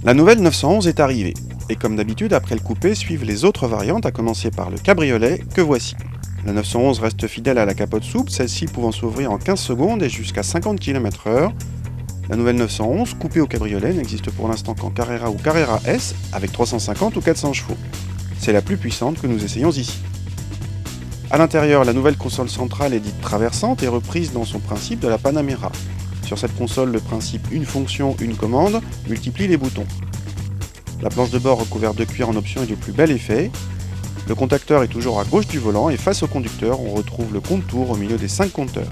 La nouvelle 911 est arrivée, et comme d'habitude, après le coupé, suivent les autres variantes, à commencer par le cabriolet, que voici. La 911 reste fidèle à la capote souple, celle-ci pouvant s'ouvrir en 15 secondes et jusqu'à 50 km/h. La nouvelle 911, coupée au cabriolet, n'existe pour l'instant qu'en Carrera ou Carrera S, avec 350 ou 400 chevaux. C'est la plus puissante que nous essayons ici. A l'intérieur, la nouvelle console centrale est dite traversante et reprise dans son principe de la Panamera. Sur cette console, le principe une fonction, une commande multiplie les boutons. La planche de bord recouverte de cuir en option est du plus bel effet. Le contacteur est toujours à gauche du volant et face au conducteur, on retrouve le compte-tours au milieu des 5 compteurs.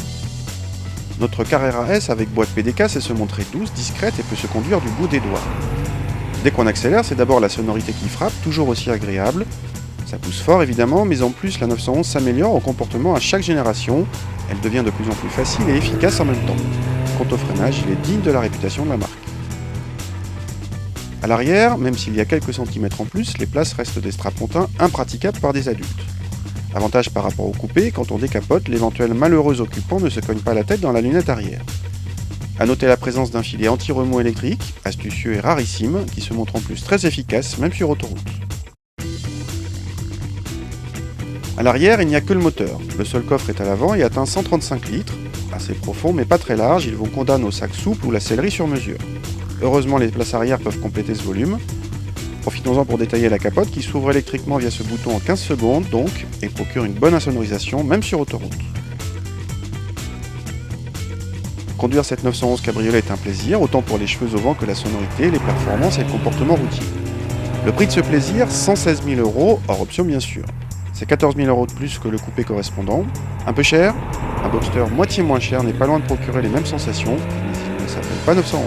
Notre Carrera S avec boîte PDK sait se montrer douce, discrète et peut se conduire du bout des doigts. Dès qu'on accélère, c'est d'abord la sonorité qui frappe, toujours aussi agréable. Ça pousse fort évidemment, mais en plus la 911 s'améliore au comportement à chaque génération. Elle devient de plus en plus facile et efficace en même temps. Quant au freinage, il est digne de la réputation de la marque. A l'arrière, même s'il y a quelques centimètres en plus, les places restent des strapontins impraticables par des adultes. Avantage par rapport au coupé, quand on décapote, l'éventuel malheureux occupant ne se cogne pas la tête dans la lunette arrière. A noter la présence d'un filet anti-remous électrique, astucieux et rarissime, qui se montre en plus très efficace même sur autoroute. A l'arrière, il n'y a que le moteur. Le seul coffre est à l'avant et atteint 135 litres, assez profond mais pas très large, ils vous condamnent au sac souple ou la sellerie sur mesure. Heureusement, les places arrière peuvent compléter ce volume. Profitons-en pour détailler la capote qui s'ouvre électriquement via ce bouton en 15 secondes donc, et procure une bonne insonorisation même sur autoroute. Conduire cette 911 cabriolet est un plaisir, autant pour les cheveux au vent que la sonorité, les performances et le comportement routier. Le prix de ce plaisir, 116 000 €, hors option bien sûr. C'est 14 000 € de plus que le coupé correspondant. Un peu cher? Un Boxster moitié moins cher n'est pas loin de procurer les mêmes sensations, mais il ne s'appelle pas 911.